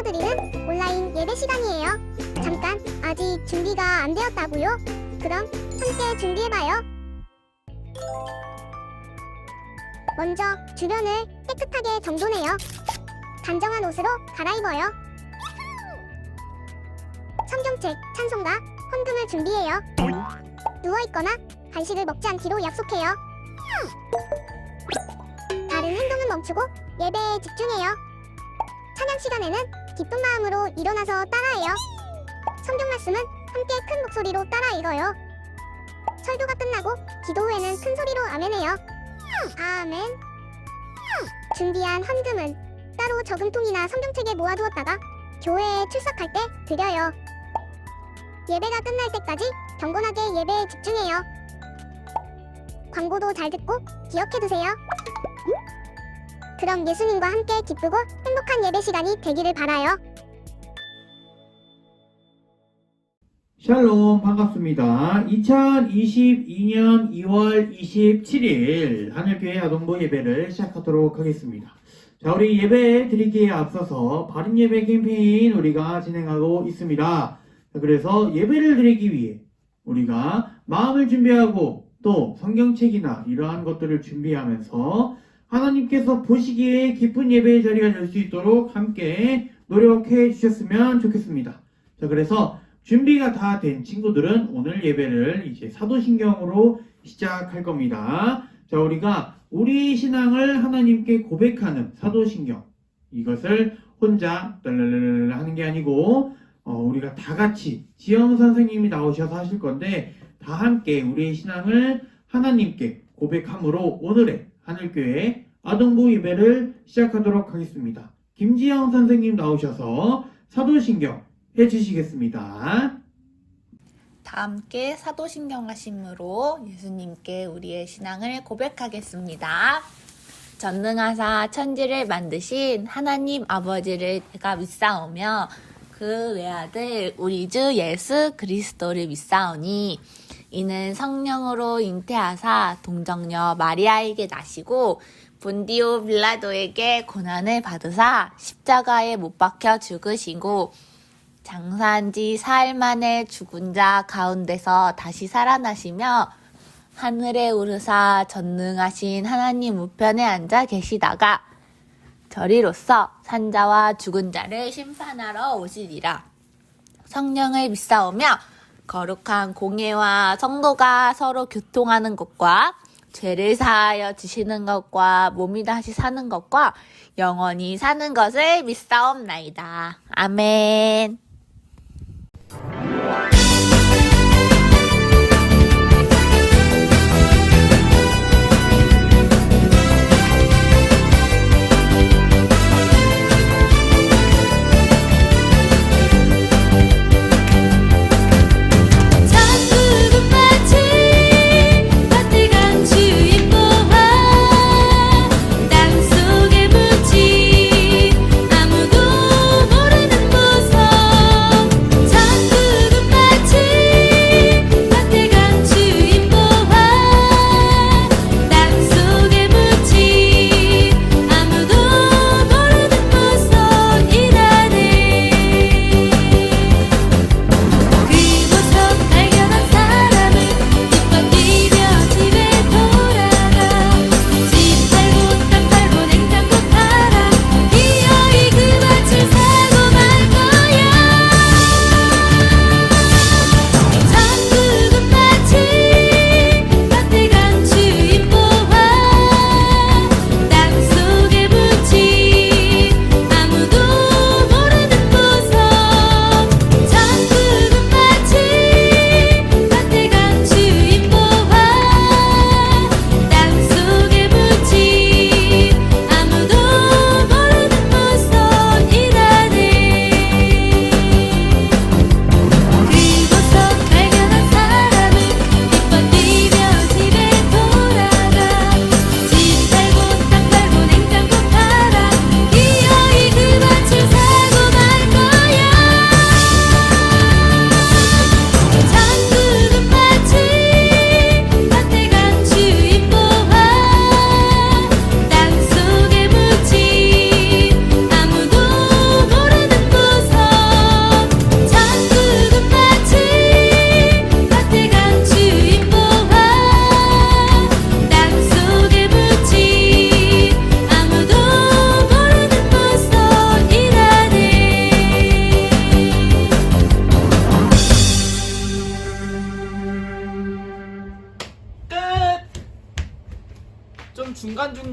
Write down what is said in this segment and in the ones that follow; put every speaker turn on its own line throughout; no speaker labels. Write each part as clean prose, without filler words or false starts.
알려드리는 온라인 예배 시간이에요. 잠깐, 아직 준비가 안 되었다고요? 그럼 함께 준비해봐요. 먼저 주변을 깨끗하게 정돈해요. 단정한 옷으로 갈아입어요. 성경책, 찬송가, 헌금을 준비해요. 누워있거나 간식을 먹지 않기로 약속해요. 다른 행동은 멈추고 예배에 집중해요. 찬양 시간에는 기쁜 마음으로 일어나서 따라해요. 성경 말씀은 함께 큰 목소리로 따라 읽어요. 설교가 끝나고 기도 후에는 큰 소리로 아멘해요. 아멘. 준비한 헌금은 따로 저금통이나 성경책에 모아두었다가 교회에 출석할 때 드려요. 예배가 끝날 때까지 경건하게 예배에 집중해요. 광고도 잘 듣고 기억해두세요. 그럼 예수님과 함께 기쁘고 행복한 예배 시간이 되기를 바라요.
샬롬, 반갑습니다. 2022년 2월 27일 하늘교회 아동부 예배를 시작하도록 하겠습니다. 자, 우리 예배 드리기에 앞서서 바른 예배 캠페인 우리가 진행하고 있습니다. 자, 그래서 예배를 드리기 위해 우리가 마음을 준비하고 또 성경책이나 이러한 것들을 준비하면서 하나님께서 보시기에 기쁜 예배의 자리가 될 수 있도록 함께 노력해 주셨으면 좋겠습니다. 자, 그래서 준비가 다 된 친구들은 오늘 예배를 이제 사도신경으로 시작할 겁니다. 자, 우리가 우리 신앙을 하나님께 고백하는 사도신경, 이것을 혼자 하는 게 아니고 우리가 다 같이 지영 선생님이 나오셔서 하실 건데 다 함께 우리의 신앙을 하나님께 고백함으로 오늘의 하늘교회 아동부 예배를 시작하도록 하겠습니다. 김지영 선생님 나오셔서 사도신경 해주시겠습니다.
다 함께 사도신경 하심으로 예수님께 우리의 신앙을 고백하겠습니다. 전능하사 천지를 만드신 하나님 아버지를 제가 믿사오며 그 외아들 우리 주 예수 그리스도를 믿사오니 이는 성령으로 잉태하사 동정녀 마리아에게 나시고 본디오 빌라도에게 고난을 받으사 십자가에 못 박혀 죽으시고 장사한 지 사흘 만에 죽은 자 가운데서 다시 살아나시며 하늘에 오르사 전능하신 하나님 우편에 앉아 계시다가 저리로서 산자와 죽은 자를 심판하러 오시리라. 성령을 믿사오며 거룩한 공예와 성도가 서로 교통하는 것과 죄를 사하여 지시는 것과 몸이 다시 사는 것과 영원히 사는 것을 믿사옵나이다. 아멘.
아무도 모르는 무서움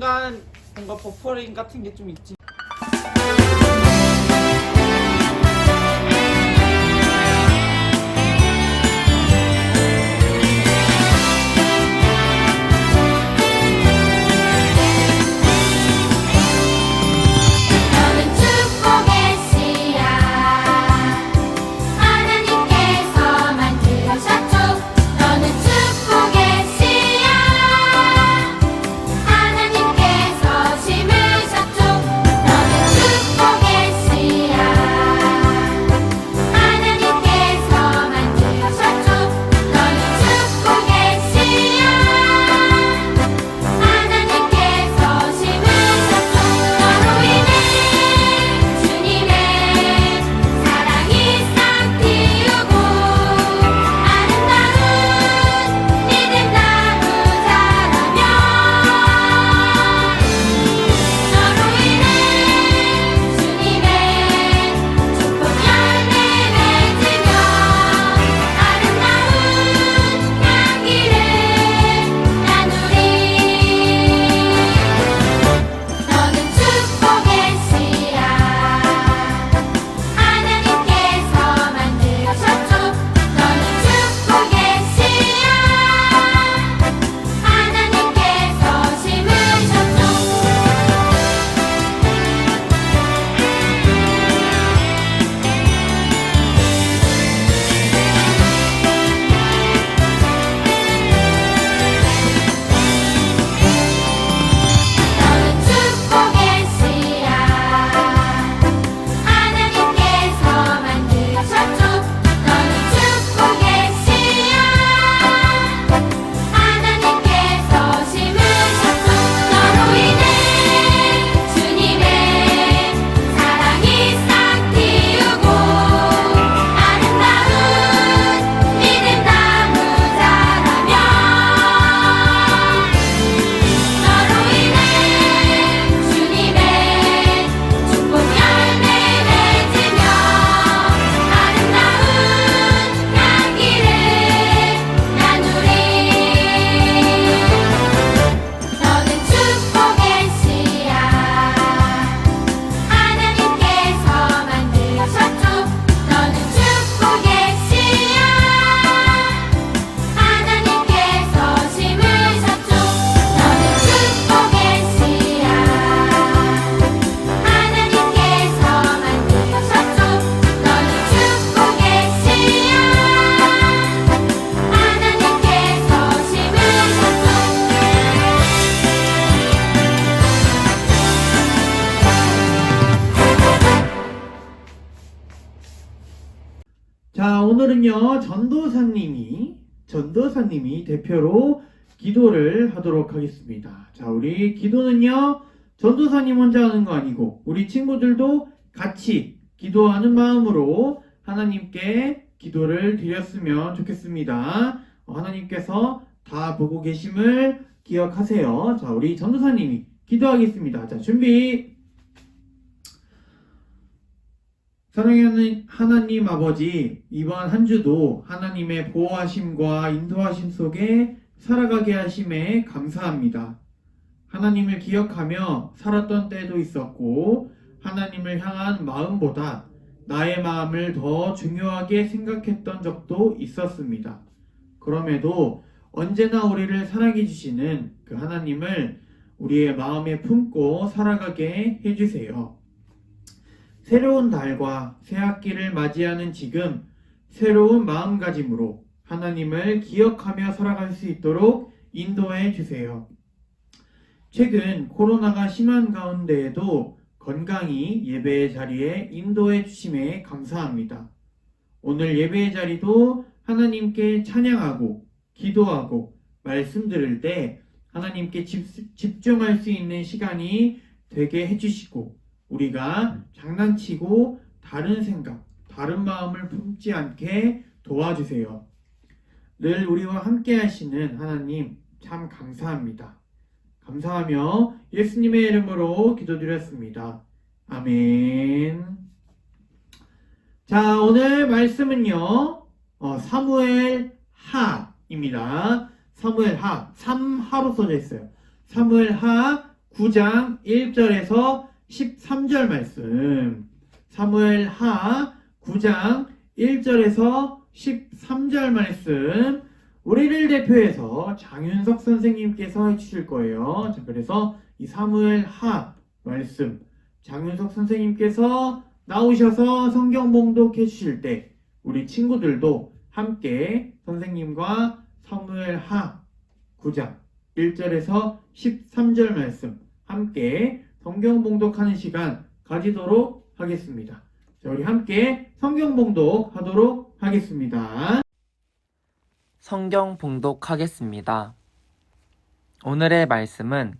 중간중간 뭔가 버퍼링 같은 게 좀 있지.
너는 축복의 씨앗 하나님께서 만드셨죠. 너는 축복의 씨앗 하나님께서 심으셨죠. 너는 축복의 씨앗 하나님께서 만드셨죠. 너는 축복의 씨앗 하나님께서 심으셨죠. 너로 인해 주님의 사랑이 싹 틔우고 아름다운 믿음 나무 자라며 너로 인해 주님의 축복 열매 맺으며 아름다운 향기를 나누리. 너는 축복의 씨앗 하나님께서 만드셨죠. 너는 축복의 씨앗 하나님께서 심으셨죠. 너는 축복의 씨앗 하나님께서 만드셨죠. 너는 축복의 씨앗 하나님께서 심으셨죠. 너로 인해 주님의 사랑이 싹 틔우고 아름다운 믿음 나무 자라며 너로 인해 주님의 축복 열매 맺으며 아름다운 향기를 나누리. 너는 축복의 씨앗 하나님께서 만드셨죠. 너는 축복의 씨앗 하나님께서 심으셨죠. 너는 축복의 씨앗 하나님께서 만드셨죠. 너는 축복의 씨앗 하나님께서 심으셨죠.
자, 오늘은요, 전도사님이 대표로 기도를 하도록 하겠습니다. 자, 우리 기도는요, 전도사님 혼자 하는 거 아니고, 우리 친구들도 같이 기도하는 마음으로 하나님께 기도를 드렸으면 좋겠습니다. 하나님께서 다 보고 계심을 기억하세요. 자, 우리 전도사님이 기도하겠습니다. 자, 준비! 사랑하는 하나님 아버지, 이번 한 주도 하나님의 보호하심과 인도하심 속에 살아가게 하심에 감사합니다. 하나님을 기억하며 살았던 때도 있었고, 하나님을 향한 마음보다 나의 마음을 더 중요하게 생각했던 적도 있었습니다. 그럼에도 언제나 우리를 사랑해 주시는 그 하나님을 우리의 마음에 품고 살아가게 해주세요. 새로운 달과 새 학기를 맞이하는 지금 새로운 마음가짐으로 하나님을 기억하며 살아갈 수 있도록 인도해 주세요. 최근 코로나가 심한 가운데에도 건강히 예배의 자리에 인도해 주심에 감사합니다. 오늘 예배의 자리도 하나님께 찬양하고 기도하고 말씀 들을 때 하나님께 집중할 수 있는 시간이 되게 해주시고, 우리가 장난치고 다른 생각, 다른 마음을 품지 않게 도와주세요. 늘 우리와 함께 하시는 하나님 참 감사합니다. 감사하며 예수님의 이름으로 기도드렸습니다. 아멘. 자, 오늘 말씀은요, 사무엘 하입니다. 사무엘 하, 3하로 써져 있어요. 사무엘 하 9장 1절에서 13절 말씀. 사무엘하 9장 1절에서 13절 말씀. 우리를 대표해서 장윤석 선생님께서 해주실 거예요. 자, 그래서 이 사무엘하 말씀 장윤석 선생님께서 나오셔서 성경 봉독해 주실 때 우리 친구들도 함께 선생님과 사무엘하 9장 1절에서 13절 말씀 함께 성경 봉독하는 시간 가지도록 하겠습니다. 자, 우리 함께 성경 봉독하도록 하겠습니다.
성경 봉독하겠습니다. 오늘의 말씀은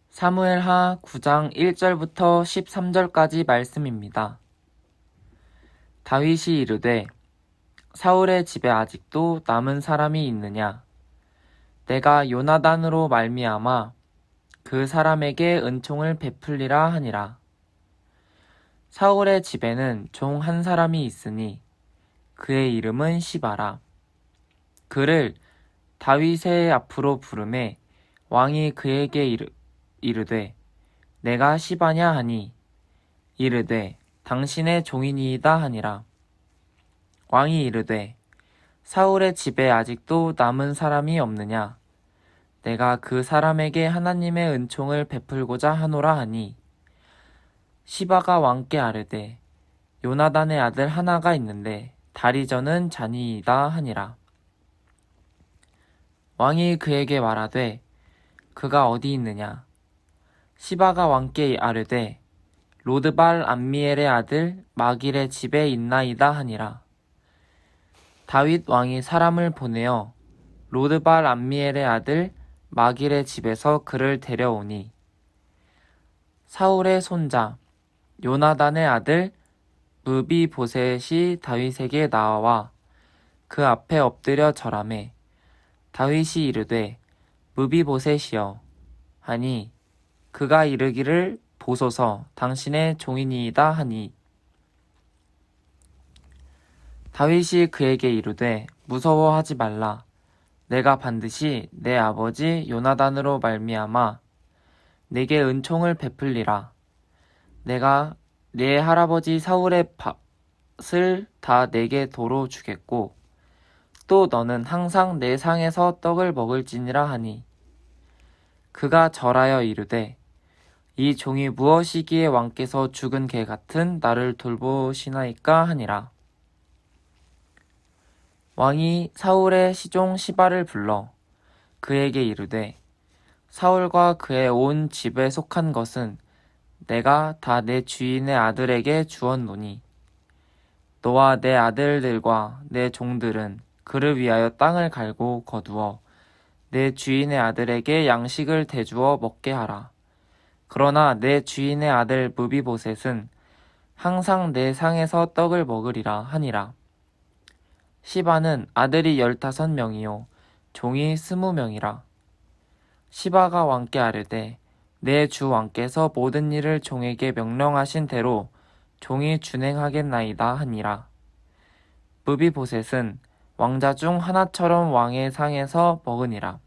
사무엘하 9장 1절부터 13절까지 말씀입니다. 다윗이 이르되 사울의 집에 아직도 남은 사람이 있느냐? 내가 요나단으로 말미암아 그 사람에게 은총을 베풀리라 하니라. 사울의 집에는 종 한 사람이 있으니 그의 이름은 시바라. 그를 다윗의 앞으로 부르매 왕이 그에게 이르되 내가 시바냐 하니 이르되 당신의 종이니이다 하니라. 왕이 이르되 사울의 집에 아직도 남은 사람이 없느냐? 내가 그 사람에게 하나님의 은총을 베풀고자 하노라 하니 시바가 왕께 아뢰되 요나단의 아들 하나가 있는데 다리 저는 자니이다 하니라. 왕이 그에게 말하되 그가 어디 있느냐? 시바가 왕께 아뢰되 로드발 암미엘의 아들 마길의 집에 있나이다 하니라. 다윗 왕이 사람을 보내어 로드발 암미엘의 아들 마길의 집에서 그를 데려오니 사울의 손자 요나단의 아들 무비보셋이 다윗에게 나와 그 앞에 엎드려 절하매 다윗이 이르되 무비보셋이여 하니 그가 이르기를 보소서 당신의 종이니이다 하니 다윗이 그에게 이르되 무서워하지 말라. 내가 반드시 내 아버지 요나단으로 말미암아 내게 은총을 베풀리라. 내가 내 할아버지 사울의 밭을 다 내게 도로 주겠고 또 너는 항상 내 상에서 떡을 먹을지니라 하니 그가 절하여 이르되 이 종이 무엇이기에 왕께서 죽은 개 같은 나를 돌보시나이까 하니라. 왕이 사울의 시종 시바를 불러 그에게 이르되 사울과 그의 온 집에 속한 것은 내가 다 내 주인의 아들에게 주었노니 너와 내 아들들과 내 종들은 그를 위하여 땅을 갈고 거두어 내 주인의 아들에게 양식을 대주어 먹게 하라. 그러나 내 주인의 아들 무비보셋은 항상 내 상에서 떡을 먹으리라 하니라. 시바는 아들이 15명이요 종이 20명이라. 시바가 왕께 아뢰되 내 주 왕께서 모든 일을 종에게 명령하신 대로 종이 준행하겠나이다 하니라. 무비보셋은 왕자 중 하나처럼 왕의 상에서 먹으니라.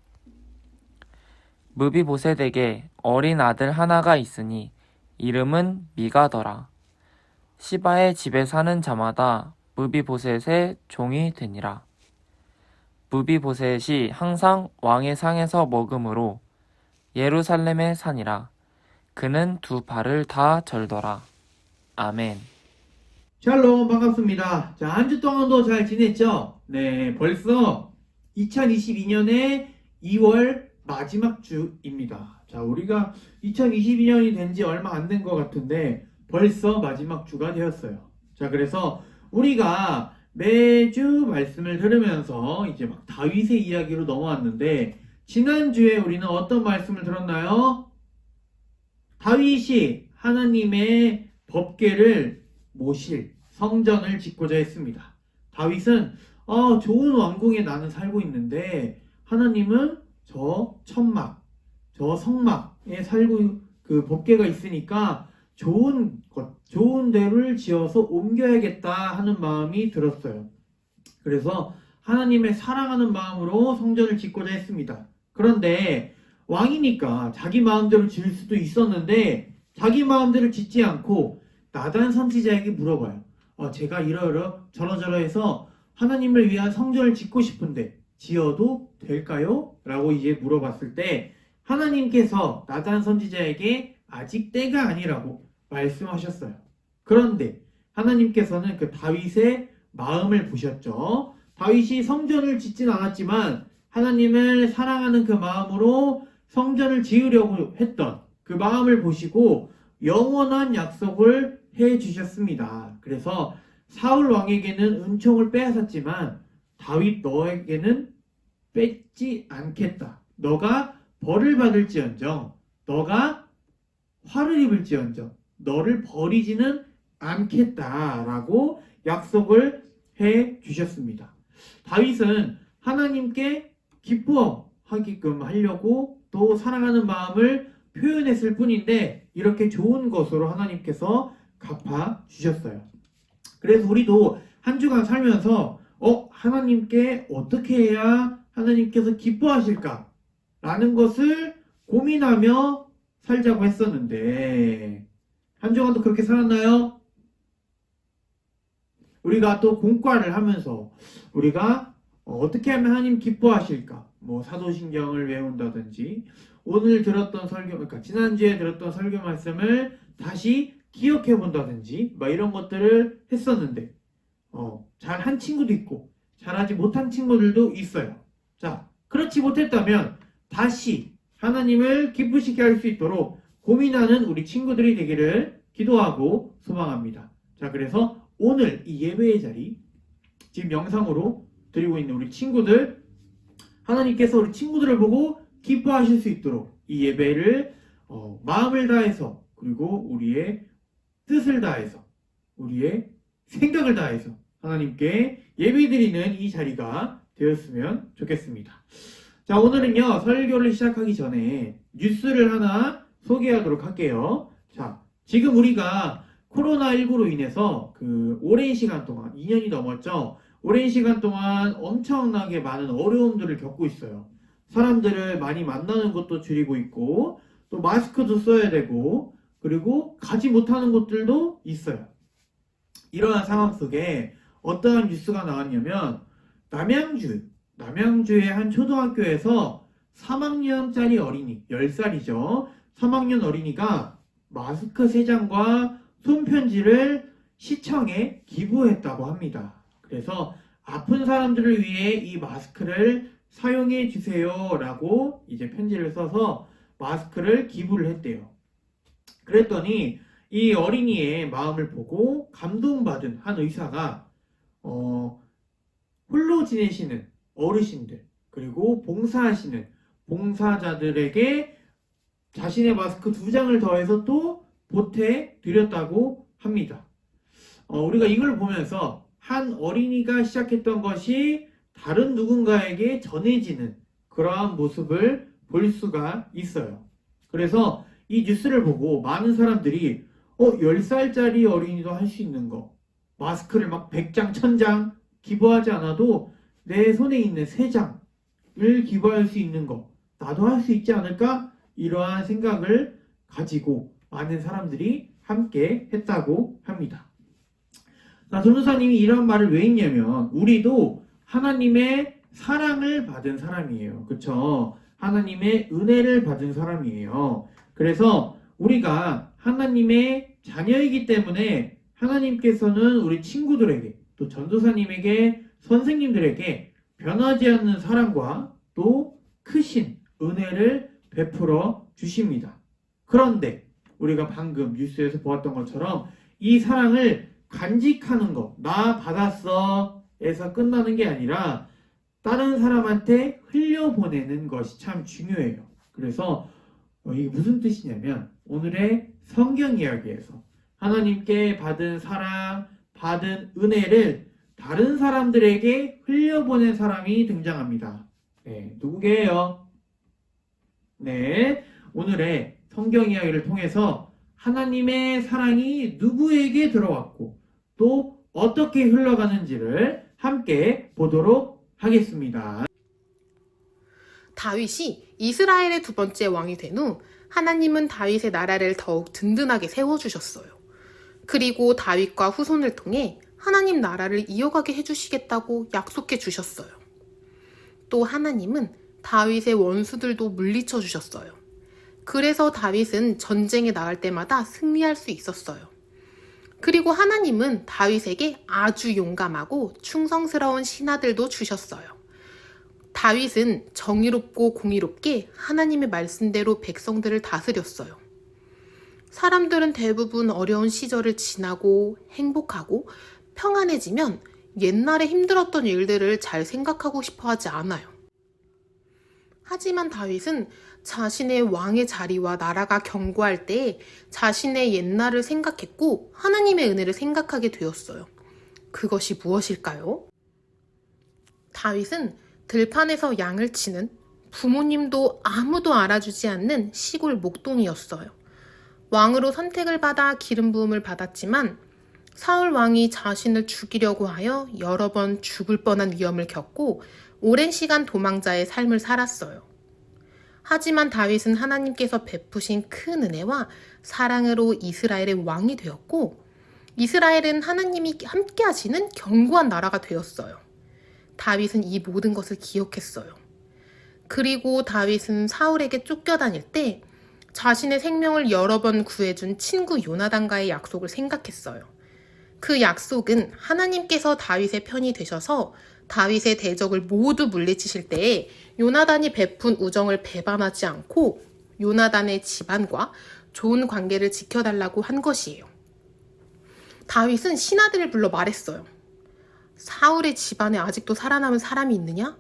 무비보셋에게 어린 아들 하나가 있으니 이름은 미가더라. 시바의 집에 사는 자마다 무비보셋의 종이 되니라. 무비보셋이 항상 왕의 상에서 먹음으로 예루살렘에 사니라. 그는 두 발을 다 절더라. 아멘.
샬롬, 반갑습니다. 자, 한 주 동안도 잘 지냈죠? 네, 벌써 2022년의 2월 마지막 주입니다. 자, 우리가 2022년이 된 지 얼마 안 된 것 같은데 벌써 마지막 주가 되었어요. 자, 그래서 우리가 매주 말씀을 들으면서 이제 막 다윗의 이야기로 넘어왔는데 지난주에 우리는 어떤 말씀을 들었나요? 다윗이 하나님의 법궤를 모실 성전을 짓고자 했습니다. 다윗은 좋은 왕궁에 나는 살고 있는데 하나님은 저 천막, 저 성막에 살고 그 법궤가 있으니까 좋은 데를 지어서 옮겨야겠다 하는 마음이 들었어요. 그래서 하나님의 사랑하는 마음으로 성전을 짓고자 했습니다. 그런데 왕이니까 자기 마음대로 지을 수도 있었는데 자기 마음대로 짓지 않고 나단 선지자에게 물어봐요. 제가 이러이러 저러저러해서 하나님을 위한 성전을 짓고 싶은데 지어도 될까요? 라고 이제 물어봤을 때 하나님께서 나단 선지자에게 아직 때가 아니라고 말씀하셨어요. 그런데 하나님께서는 그 다윗의 마음을 보셨죠. 다윗이 성전을 짓진 않았지만 하나님을 사랑하는 그 마음으로 성전을 지으려고 했던 그 마음을 보시고 영원한 약속을 해 주셨습니다. 그래서 사울 왕에게는 은총을 빼앗았지만 다윗 너에게는 뺏지 않겠다. 너가 벌을 받을지언정 너가 화를 입을지언정 너를 버리지는 않겠다라고 약속을 해 주셨습니다. 다윗은 하나님께 기뻐하게끔 하려고 또 사랑하는 마음을 표현했을 뿐인데 이렇게 좋은 것으로 하나님께서 갚아 주셨어요. 그래서 우리도 한 주간 살면서 하나님께 어떻게 해야 하나님께서 기뻐하실까? 라는 것을 고민하며 살자고 했었는데 한 주간도 그렇게 살았나요? 우리가 또 공과를 하면서 우리가 어떻게 하면 하나님 기뻐하실까? 뭐 사도신경을 외운다든지 오늘 들었던 설교, 그러니까 지난주에 들었던 설교 말씀을 다시 기억해 본다든지 막 이런 것들을 했었는데 잘한 친구도 있고 잘하지 못한 친구들도 있어요. 자, 그렇지 못했다면 다시 하나님을 기쁘시게 할 수 있도록 고민하는 우리 친구들이 되기를 기도하고 소망합니다. 자, 그래서 오늘 이 예배의 자리 지금 영상으로 드리고 있는 우리 친구들 하나님께서 우리 친구들을 보고 기뻐하실 수 있도록 이 예배를 마음을 다해서 그리고 우리의 뜻을 다해서 우리의 생각을 다해서 하나님께 예배드리는 이 자리가 되었으면 좋겠습니다. 자, 오늘은요 설교를 시작하기 전에 뉴스를 하나 소개하도록 할게요. 자, 지금 우리가 코로나19로 인해서 그 오랜 시간 동안 2년이 넘었죠. 오랜 시간 동안 엄청나게 많은 어려움들을 겪고 있어요. 사람들을 많이 만나는 것도 줄이고 있고 또 마스크도 써야 되고 그리고 가지 못하는 곳들도 있어요. 이러한 상황 속에 어떠한 뉴스가 나왔냐면 남양주의 한 초등학교에서 3학년짜리 어린이 10살이죠. 3학년 어린이가 마스크 3장과 손편지를 시청에 기부했다고 합니다. 그래서 아픈 사람들을 위해 이 마스크를 사용해 주세요 라고 이제 편지를 써서 마스크를 기부를 했대요. 그랬더니 이 어린이의 마음을 보고 감동받은 한 의사가 홀로 지내시는 어르신들 그리고 봉사하시는 봉사자들에게 자신의 마스크 2장을 더해서 또 보태드렸다고 합니다. 우리가 이걸 보면서 한 어린이가 시작했던 것이 다른 누군가에게 전해지는 그러한 모습을 볼 수가 있어요. 그래서 이 뉴스를 보고 많은 사람들이 10살짜리 어린이도 할 수 있는 거 마스크를 막 100장, 1000장 기부하지 않아도 내 손에 있는 3장을 기부할 수 있는 거 나도 할 수 있지 않을까? 이러한 생각을 가지고 많은 사람들이 함께 했다고 합니다. 자, 전도사님이 이런 말을 왜 했냐면 우리도 하나님의 사랑을 받은 사람이에요. 그쵸? 하나님의 은혜를 받은 사람이에요. 그래서 우리가 하나님의 자녀이기 때문에 하나님께서는 우리 친구들에게 또 전도사님에게 선생님들에게 변하지 않는 사랑과 또 크신 은혜를 베풀어 주십니다. 그런데 우리가 방금 뉴스에서 보았던 것처럼 이 사랑을 간직하는 것, 나 받았어 에서 끝나는 게 아니라 다른 사람한테 흘려보내는 것이 참 중요해요. 그래서 이게 무슨 뜻이냐면 오늘의 성경 이야기에서 하나님께 받은 사랑, 받은 은혜를 다른 사람들에게 흘려보낸 사람이 등장합니다. 네, 누구게요? 네, 오늘의 성경 이야기를 통해서 하나님의 사랑이 누구에게 들어왔고 또 어떻게 흘러가는지를 함께 보도록 하겠습니다.
다윗이 이스라엘의 두 번째 왕이 된 후 하나님은 다윗의 나라를 더욱 든든하게 세워주셨어요. 그리고 다윗과 후손을 통해 하나님 나라를 이어가게 해주시겠다고 약속해 주셨어요. 또 하나님은 다윗의 원수들도 물리쳐 주셨어요. 그래서 다윗은 전쟁에 나갈 때마다 승리할 수 있었어요. 그리고 하나님은 다윗에게 아주 용감하고 충성스러운 신하들도 주셨어요. 다윗은 정의롭고 공의롭게 하나님의 말씀대로 백성들을 다스렸어요. 사람들은 대부분 어려운 시절을 지나고 행복하고 평안해지면 옛날에 힘들었던 일들을 잘 생각하고 싶어 하지 않아요. 하지만 다윗은 자신의 왕의 자리와 나라가 견고할 때 자신의 옛날을 생각했고 하나님의 은혜를 생각하게 되었어요. 그것이 무엇일까요? 다윗은 들판에서 양을 치는 부모님도 아무도 알아주지 않는 시골 목동이었어요. 왕으로 선택을 받아 기름 부음을 받았지만 사울 왕이 자신을 죽이려고 하여 여러 번 죽을 뻔한 위험을 겪고 오랜 시간 도망자의 삶을 살았어요. 하지만 다윗은 하나님께서 베푸신 큰 은혜와 사랑으로 이스라엘의 왕이 되었고 이스라엘은 하나님이 함께 하시는 견고한 나라가 되었어요. 다윗은 이 모든 것을 기억했어요. 그리고 다윗은 사울에게 쫓겨다닐 때 자신의 생명을 여러 번 구해준 친구 요나단과의 약속을 생각했어요. 그 약속은 하나님께서 다윗의 편이 되셔서 다윗의 대적을 모두 물리치실 때에 요나단이 베푼 우정을 배반하지 않고 요나단의 집안과 좋은 관계를 지켜달라고 한 것이에요. 다윗은 신하들을 불러 말했어요. 사울의 집안에 아직도 살아남은 사람이 있느냐?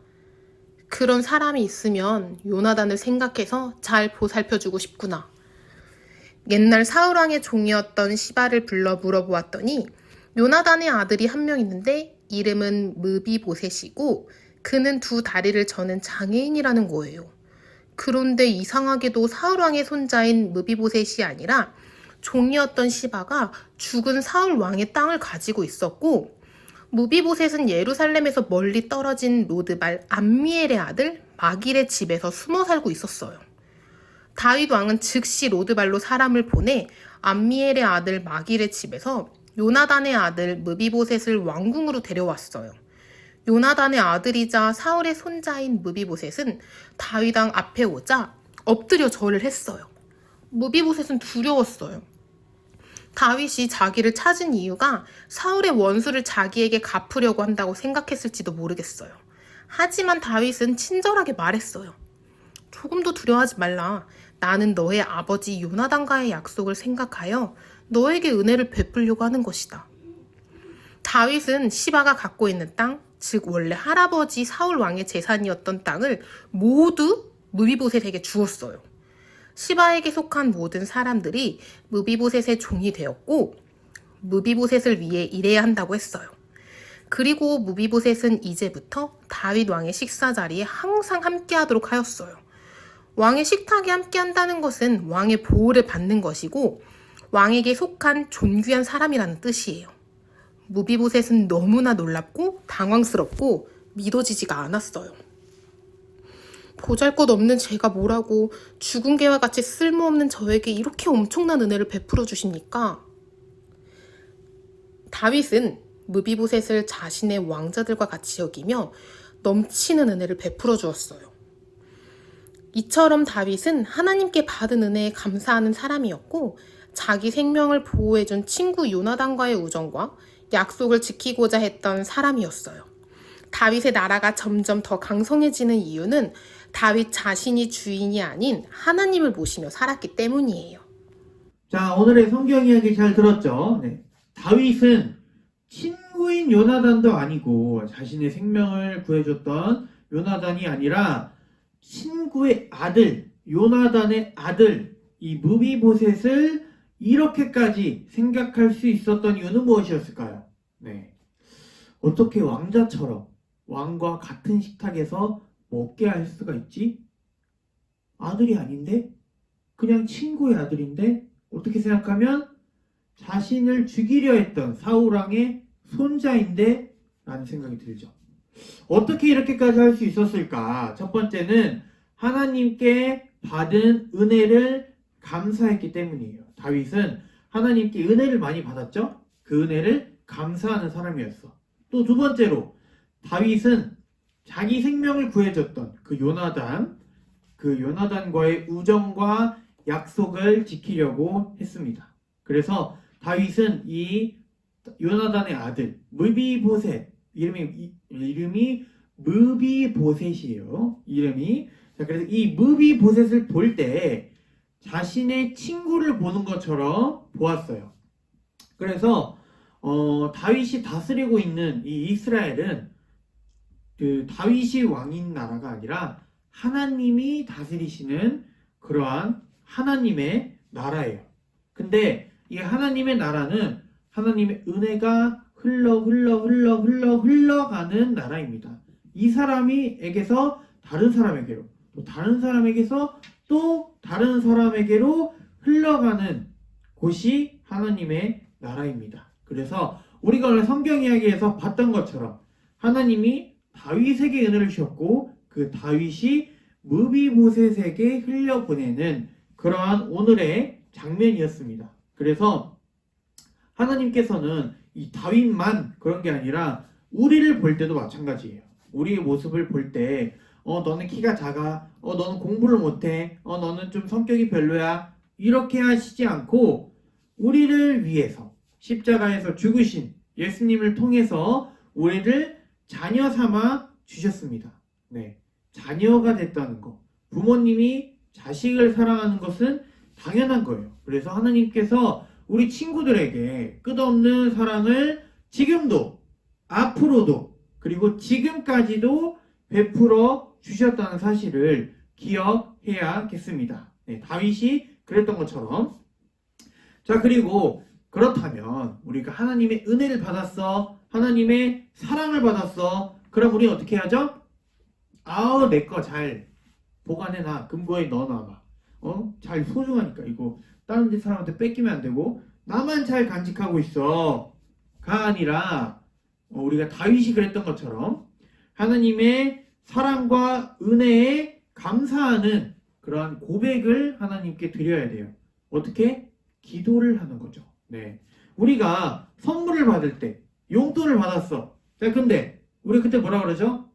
그런 사람이 있으면 요나단을 생각해서 잘 보살펴주고 싶구나. 옛날 사울왕의 종이었던 시바를 불러 물어보았더니 요나단의 아들이 한 명 있는데 이름은 므비보셋이고 그는 두 다리를 저는 장애인이라는 거예요. 그런데 이상하게도 사울왕의 손자인 므비보셋이 아니라 종이었던 시바가 죽은 사울왕의 땅을 가지고 있었고 므비보셋은 예루살렘에서 멀리 떨어진 로드발 암미엘의 아들 마길의 집에서 숨어 살고 있었어요. 다윗 왕은 즉시 로드발로 사람을 보내 암미엘의 아들 마길의 집에서 요나단의 아들 므비보셋을 왕궁으로 데려왔어요. 요나단의 아들이자 사울의 손자인 므비보셋은 다윗 왕 앞에 오자 엎드려 절을 했어요. 므비보셋은 두려웠어요. 다윗이 자기를 찾은 이유가 사울의 원수를 자기에게 갚으려고 한다고 생각했을지도 모르겠어요. 하지만 다윗은 친절하게 말했어요. 조금도 두려워하지 말라. 나는 너의 아버지 요나단과의 약속을 생각하여 너에게 은혜를 베풀려고 하는 것이다. 다윗은 시바가 갖고 있는 땅, 즉 원래 할아버지 사울 왕의 재산이었던 땅을 모두 므비보셋에게 주었어요. 시바에게 속한 모든 사람들이 므비보셋의 종이 되었고 므비보셋을 위해 일해야 한다고 했어요. 그리고 므비보셋은 이제부터 다윗 왕의 식사 자리에 항상 함께하도록 하였어요. 왕의 식탁에 함께한다는 것은 왕의 보호를 받는 것이고 왕에게 속한 존귀한 사람이라는 뜻이에요. 므비보셋은 너무나 놀랍고 당황스럽고 믿어지지가 않았어요. 보잘것없는 제가 뭐라고 죽은 개와 같이 쓸모없는 저에게 이렇게 엄청난 은혜를 베풀어 주십니까? 다윗은 므비보셋을 자신의 왕자들과 같이 여기며 넘치는 은혜를 베풀어 주었어요. 이처럼 다윗은 하나님께 받은 은혜에 감사하는 사람이었고 자기 생명을 보호해준 친구 요나단과의 우정과 약속을 지키고자 했던 사람이었어요. 다윗의 나라가 점점 더 강성해지는 이유는 다윗 자신이 주인이 아닌 하나님을 모시며 살았기 때문이에요.
자, 오늘의 성경 이야기 잘 들었죠? 네. 다윗은 친구인 요나단도 아니고 자신의 생명을 구해줬던 요나단이 아니라 친구의 아들, 요나단의 아들, 이 므비보셋을 이렇게까지 생각할 수 있었던 이유는 무엇이었을까요? 네. 어떻게 왕자처럼 왕과 같은 식탁에서 먹게 할 수가 있지? 아들이 아닌데? 그냥 친구의 아들인데? 어떻게 생각하면 자신을 죽이려 했던 사울왕의 손자인데? 라는 생각이 들죠. 어떻게 이렇게까지 할 수 있었을까? 첫 번째는 하나님께 받은 은혜를 감사했기 때문이에요. 다윗은 하나님께 은혜를 많이 받았죠? 그 은혜를 감사하는 사람이었어. 또 두 번째로 다윗은 자기 생명을 구해줬던 그 요나단과의 우정과 약속을 지키려고 했습니다. 그래서 다윗은 이 요나단의 아들 무비보셋, 이름이 무비보셋이에요. 자, 그래서 이 무비보셋을 볼 때 자신의 친구를 보는 것처럼 보았어요. 그래서 다윗이 다스리고 있는 이 이스라엘은 그 다윗이 왕인 나라가 아니라 하나님이 다스리시는 그러한 하나님의 나라예요. 근데 이 하나님의 나라는 하나님의 은혜가 흘러가는 나라입니다. 이 사람에게서 다른 사람에게로, 또 다른 사람에게서 또 다른 사람에게로 흘러가는 곳이 하나님의 나라입니다. 그래서 우리가 오늘 성경 이야기에서 봤던 것처럼 하나님이 다윗에게 은혜를 주셨고 그 다윗이 무비보셋에게 흘려보내는 그러한 오늘의 장면이었습니다. 그래서 하나님께서는 이 다윗만 그런 게 아니라 우리를 볼 때도 마찬가지예요. 우리의 모습을 볼 때 너는 키가 작아, 너는 공부를 못해, 너는 좀 성격이 별로야, 이렇게 하시지 않고 우리를 위해서 십자가에서 죽으신 예수님을 통해서 우리를 자녀 삼아 주셨습니다. 네, 자녀가 됐다는 거, 부모님이 자식을 사랑하는 것은 당연한 거예요. 그래서 하나님께서 우리 친구들에게 끝없는 사랑을 지금도, 앞으로도, 그리고 지금까지도 베풀어 주셨다는 사실을 기억해야겠습니다. 네, 다윗이 그랬던 것처럼. 자, 그리고 그렇다면 우리가 하나님의 은혜를 받았어, 하나님의 사랑을 받았어. 그럼 우리 어떻게 하죠? 내 거 잘 보관해놔. 금고에 넣어놔봐. 잘 소중하니까 이거 다른 데 사람한테 뺏기면 안 되고 나만 잘 간직하고 있어 가 아니라 우리가 다윗이 그랬던 것처럼 하나님의 사랑과 은혜에 감사하는 그러한 고백을 하나님께 드려야 돼요. 어떻게? 기도를 하는 거죠. 네, 우리가 선물을 받을 때 용돈을 받았어. 자, 근데 우리 그때 뭐라 그러죠?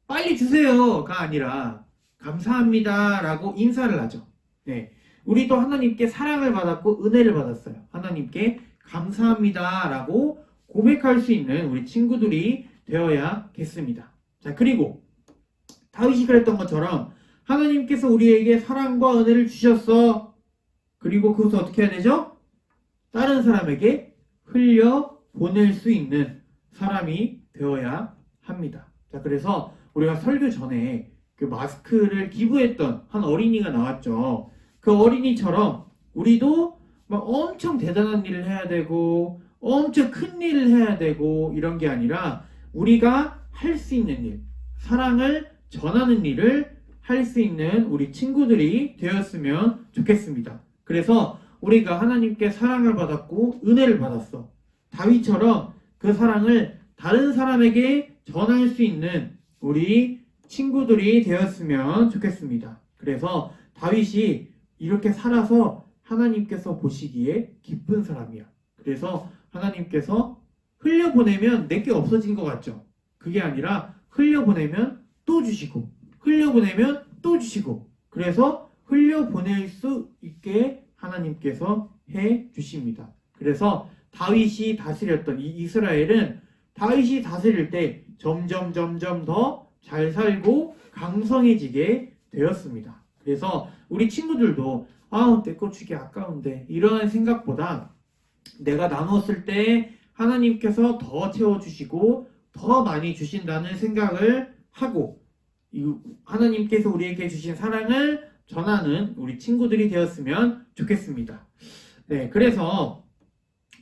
빨리 주세요가 아니라 감사합니다 라고 인사를 하죠. 네, 우리도 하나님께 사랑을 받았고 은혜를 받았어요. 하나님께 감사합니다 라고 고백할 수 있는 우리 친구들이 되어야겠습니다. 자, 그리고 다윗이 그랬던 것처럼 하나님께서 우리에게 사랑과 은혜를 주셨어. 그리고 그것을 어떻게 해야 되죠? 다른 사람에게 흘려 보낼 수 있는 사람이 되어야 합니다. 자, 그래서 우리가 설교 전에 그 마스크를 기부했던 한 어린이가 나왔죠. 그 어린이처럼 우리도 막 엄청 대단한 일을 해야 되고 엄청 큰 일을 해야 되고 이런 게 아니라 우리가 할 수 있는 일, 사랑을 전하는 일을 할 수 있는 우리 친구들이 되었으면 좋겠습니다. 그래서 우리가 하나님께 사랑을 받았고 은혜를 받았어. 다윗처럼 그 사랑을 다른 사람에게 전할 수 있는 우리 친구들이 되었으면 좋겠습니다. 그래서 다윗이 이렇게 살아서 하나님께서 보시기에 기쁜 사람이야. 그래서 하나님께서 흘려보내면 내게 없어진 것 같죠? 그게 아니라 흘려보내면 또 주시고 흘려보내면 또 주시고 그래서 흘려보낼 수 있게 하나님께서 해 주십니다. 그래서 다윗이 다스렸던 이 이스라엘은 다윗이 다스릴 때 점점 더 잘 살고 강성해지게 되었습니다. 그래서 우리 친구들도 내 거 주기 아까운데 이런 생각보다 내가 나눴을 때 하나님께서 더 채워주시고 더 많이 주신다는 생각을 하고 하나님께서 우리에게 주신 사랑을 전하는 우리 친구들이 되었으면 좋겠습니다. 네, 그래서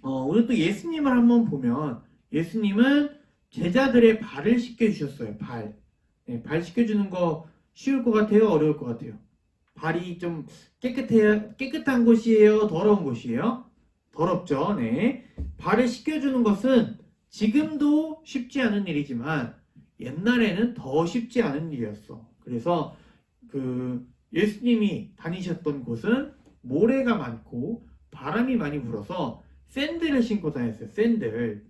우리 또 예수님을 한번 보면 예수님은 제자들의 발을 씻겨주셨어요. 발 씻겨주는 거 쉬울 것 같아요? 어려울 것 같아요? 발이 좀 깨끗한 곳이에요? 더러운 곳이에요? 더럽죠. 네. 발을 씻겨주는 것은 지금도 쉽지 않은 일이지만 옛날에는 더 쉽지 않은 일이었어. 그래서 그 예수님이 다니셨던 곳은 모래가 많고 바람이 많이 불어서 샌들을 신고 다녔어요. 샌들.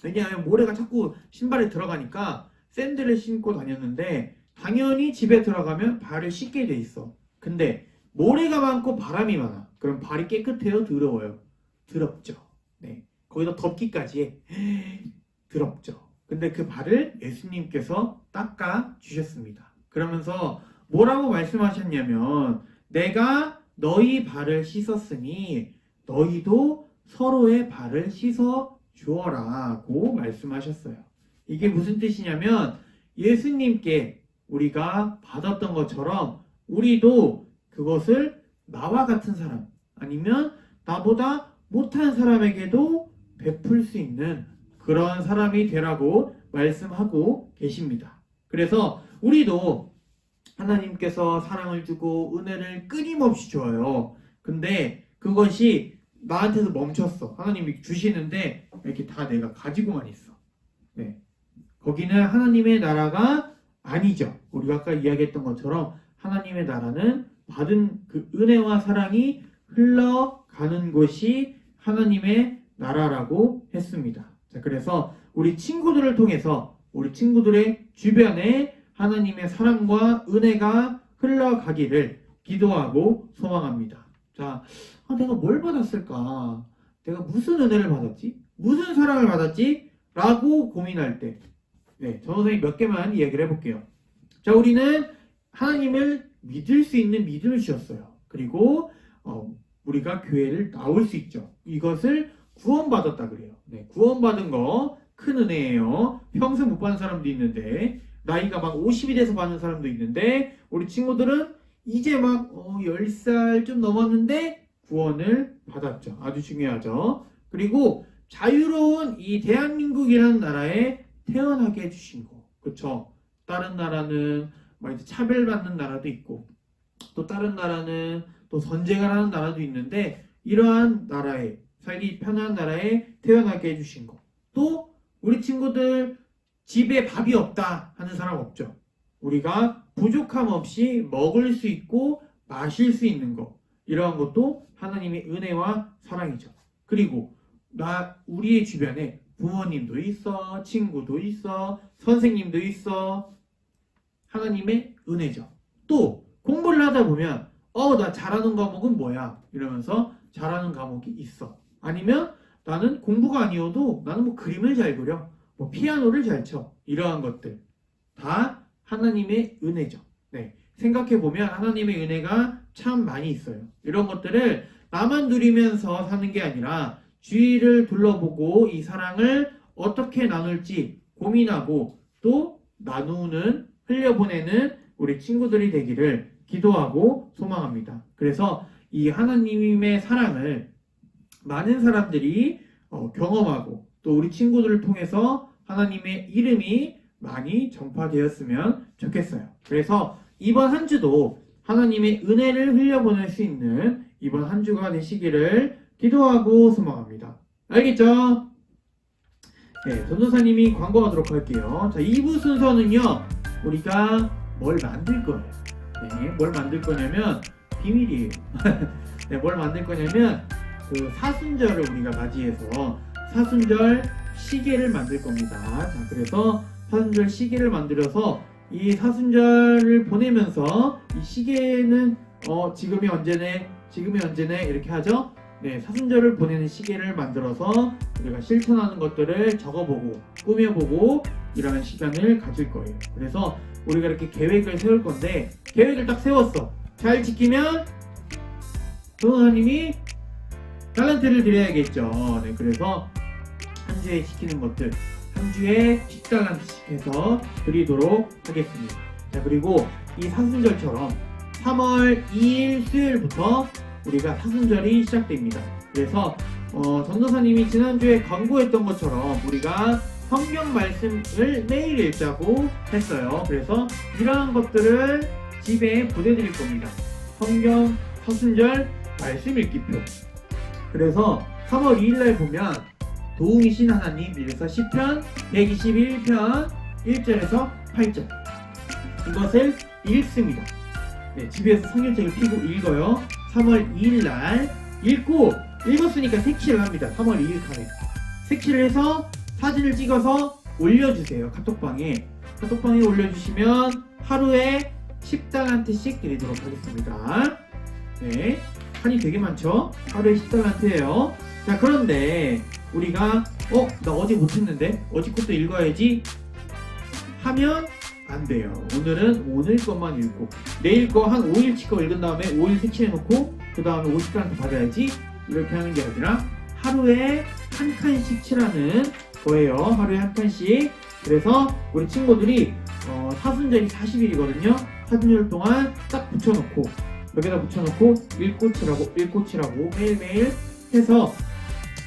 왜냐하면 모래가 자꾸 신발에 들어가니까 샌들을 신고 다녔는데 당연히 집에 들어가면 발을 씻게 돼 있어. 근데 모래가 많고 바람이 많아. 그럼 발이 깨끗해요? 더러워요? 더럽죠. 네. 거기다 덥기까지 해. 더럽죠. 근데 그 발을 예수님께서 닦아 주셨습니다. 그러면서 뭐라고 말씀하셨냐면 내가 너희 발을 씻었으니 너희도 서로의 발을 씻어 주어라고 말씀하셨어요. 이게 무슨 뜻이냐면 예수님께 우리가 받았던 것처럼 우리도 그것을 나와 같은 사람 아니면 나보다 못한 사람에게도 베풀 수 있는 그런 사람이 되라고 말씀하고 계십니다. 그래서 우리도 하나님께서 사랑을 주고 은혜를 끊임없이 줘요. 근데 그것이 나한테서 멈췄어. 하나님이 주시는데 이렇게 다 내가 가지고만 있어. 네. 거기는 하나님의 나라가 아니죠. 우리가 아까 이야기했던 것처럼 하나님의 나라는 받은 그 은혜와 사랑이 흘러가는 곳이 하나님의 나라라고 했습니다. 자, 그래서 우리 친구들을 통해서 우리 친구들의 주변에 하나님의 사랑과 은혜가 흘러가기를 기도하고 소망합니다. 자, 내가 뭘 받았을까? 내가 무슨 은혜를 받았지? 무슨 사랑을 받았지? 라고 고민할 때 저 선생님 몇 개만 이야기를 해볼게요. 자, 우리는 하나님을 믿을 수 있는 믿음을 주셨어요. 그리고 우리가 교회를 나올 수 있죠. 이것을 구원받았다 그래요. 네, 구원받은 거 큰 은혜예요. 평생 못 받는 사람도 있는데 나이가 막 50이 돼서 받는 사람도 있는데 우리 친구들은 이제 막 10살 좀 넘었는데 구원을 받았죠. 아주 중요하죠. 그리고 자유로운 이 대한민국이라는 나라에 태어나게 해주신 거. 그쵸? 다른 나라는 막 이제 차별받는 나라도 있고 또 다른 나라는 또 전쟁을 하는 나라도 있는데 이러한 나라에 살기 편한 나라에 태어나게 해주신 거. 또 우리 친구들 집에 밥이 없다 하는 사람 없죠. 우리가 부족함 없이 먹을 수 있고 마실 수 있는 거. 이러한 것도 하나님의 은혜와 사랑이죠. 그리고 우리의 주변에 부모님도 있어, 친구도 있어, 선생님도 있어. 하나님의 은혜죠. 또 공부를 하다 보면 나 잘하는 과목은 뭐야? 이러면서 잘하는 과목이 있어. 아니면 나는 공부가 아니어도 나는 뭐 그림을 잘 그려, 뭐 피아노를 잘 쳐. 이러한 것들 다 하나님의 은혜죠. 네, 생각해보면 하나님의 은혜가 참 많이 있어요. 이런 것들을 나만 누리면서 사는 게 아니라 주위를 둘러보고 이 사랑을 어떻게 나눌지 고민하고 또 나누는 흘려보내는 우리 친구들이 되기를 기도하고 소망합니다. 그래서 이 하나님의 사랑을 많은 사람들이 경험하고 또 우리 친구들을 통해서 하나님의 이름이 많이 전파되었으면 좋겠어요. 그래서 이번 한 주도 하나님의 은혜를 흘려보낼 수 있는 이번 한 주가 되시기를 기도하고 소망합니다. 알겠죠? 네, 전도사님이 광고하도록 할게요. 자, 2부 순서는요, 우리가 뭘 만들 거예요. 네, 뭘 만들 거냐면 비밀이에요. 네, 뭘 만들 거냐면 그 사순절을 우리가 맞이해서 사순절 시계를 만들 겁니다. 자, 그래서 사순절 시계를 만들어서 이 사순절을 보내면서 이 시계는 지금이 언제네 이렇게 하죠. 네, 사순절을 보내는 시계를 만들어서 우리가 실천하는 것들을 적어보고 꾸며보고 이러한 시간을 가질 거예요. 그래서 우리가 이렇게 계획을 세울 건데 계획을 딱 세웠어. 잘 지키면 전도사님이 달란트를 드려야겠죠. 네, 그래서 한 주에 시키는 것들 한 주에 10달란트씩 해서 드리도록 하겠습니다. 자, 그리고 이 사순절처럼 3월 2일 수요일부터 우리가 사순절이 시작됩니다. 그래서 전도사님이 지난주에 광고했던 것처럼 우리가 성경 말씀을 매일 읽자고 했어요. 그래서 이러한 것들을 집에 보내드릴 겁니다. 성경 사순절 말씀 읽기표. 그래서 3월 2일날 보면 도우미신 하나님 이래서 시편 121편 1절에서 8절 이것을 읽습니다. 네, 집에서 성경책을 펴고 읽어요. 3월 2일 날 읽었으니까 색칠을 합니다. 3월 2일 칸에 색칠을 해서 사진을 찍어서 올려주세요. 카톡방에 올려주시면 하루에 10달란트씩 드리도록 하겠습니다. 네, 한이 되게 많죠? 하루에 10달란트예요. 자, 그런데 우리가 나 어제 못했는데 어제 것도 읽어야지 하면 안 돼요. 오늘은 오늘 것만 읽고 내일 거 한 5일치 거 읽은 다음에 5일 색칠해놓고 그 다음에 50달란트 받아야지 이렇게 하는 게 아니라 하루에 한 칸씩 칠하는 거예요. 하루에 한 칸씩. 그래서 우리 친구들이 사순절이 40일이거든요. 사순절 동안 딱 붙여놓고 여기다 붙여놓고 읽고 칠하고 매일매일 해서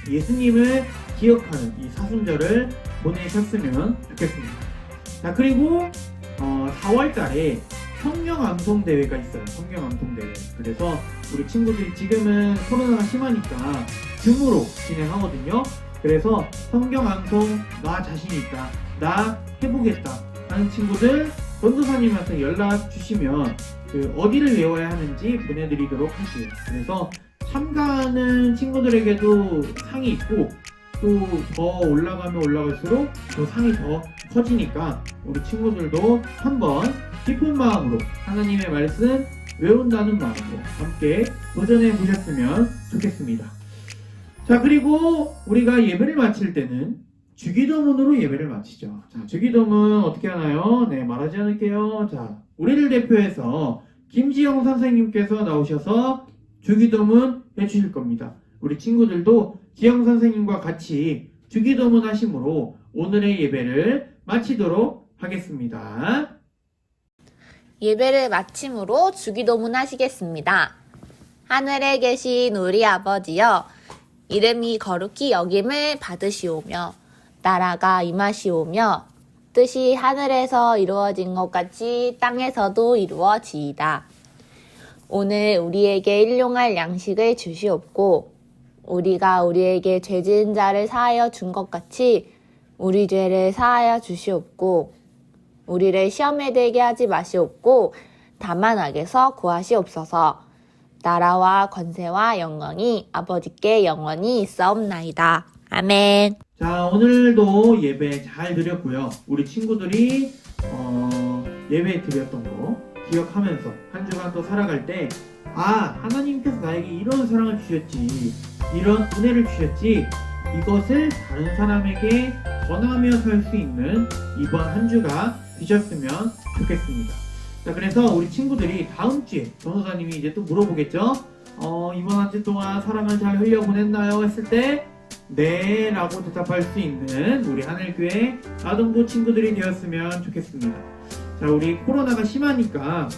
예수님을 기억하는 이 사순절을 보내셨으면 좋겠습니다. 자, 그리고 4월달에 성경암송대회가 있어요. 성경암송대회. 그래서 우리 친구들이 지금은 코로나가 심하니까 줌으로 진행하거든요. 그래서 성경암송 나 자신 있다, 나 해보겠다 하는 친구들 전도사님한테 연락 주시면 어디를 외워야 하는지 보내드리도록 할게요. 그래서 참가하는 친구들에게도 상이 있고 또 더 올라가면 올라갈수록 더 상이 더 커지니까 우리 친구들도 한번 깊은 마음으로 하나님의 말씀 외운다는 마음으로 함께 도전해 보셨으면 좋겠습니다. 자, 그리고 우리가 예배를 마칠 때는 주기도문으로 예배를 마치죠. 자, 주기도문 어떻게 하나요? 네, 말하지 않을게요. 자, 우리를 대표해서 김지영 선생님께서 나오셔서 주기도문 해주실 겁니다. 우리 친구들도 지영 선생님과 같이 주기도문 하심으로 오늘의 예배를 마치도록 하겠습니다.
예배를 마침으로 주기도문 하시겠습니다. 하늘에 계신 우리 아버지여, 이름이 거룩히 여김을 받으시오며 나라가 임하시오며 뜻이 하늘에서 이루어진 것 같이 땅에서도 이루어지이다. 오늘 우리에게 일용할 양식을 주시옵고 우리가 우리에게 죄 지은 자를 사하여 준 것 같이 우리 죄를 사하여 주시옵고 우리를 시험에 들게 하지 마시옵고 다만 악에서 구하시옵소서. 나라와 권세와 영광이 아버지께 영원히 있사옵나이다. 아멘.
자, 오늘도 예배 잘 드렸고요. 우리 친구들이 예배 드렸던 거 기억하면서 한 주간 또 살아갈 때 하나님께서 나에게 이런 사랑을 주셨지, 이런 은혜를 주셨지, 이것을 다른 사람에게 전하며 살 수 있는 이번 한 주가 되셨으면 좋겠습니다. 자, 그래서 우리 친구들이 다음 주에 전도사님이 이제 또 물어보겠죠. 이번 한 주 동안 사랑을 잘 흘려보냈나요? 했을 때 네 라고 대답할 수 있는 우리 하늘교회 아동부 친구들이 되었으면 좋겠습니다. 자, 우리 코로나가 심하니까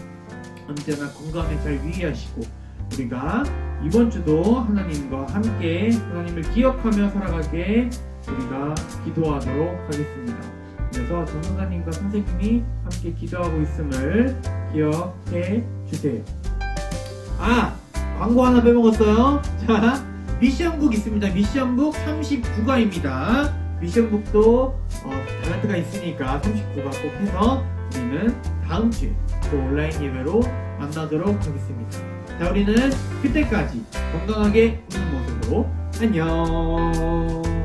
언제나 건강에 잘 유의하시고 우리가 이번 주도 하나님과 함께 하나님을 기억하며 살아가게 우리가 기도하도록 하겠습니다. 그래서 전도사님과 선생님이 함께 기도하고 있음을 기억해 주세요. 광고 하나 빼먹었어요. 자, 미션북 있습니다. 미션북 39과입니다. 미션북도 달란트가 있으니까 39과 꼭 해서 우리는 다음 주에 또 온라인 예배로 만나도록 하겠습니다. 자, 우리는 그때까지 건강하게 웃는 모습으로 안녕.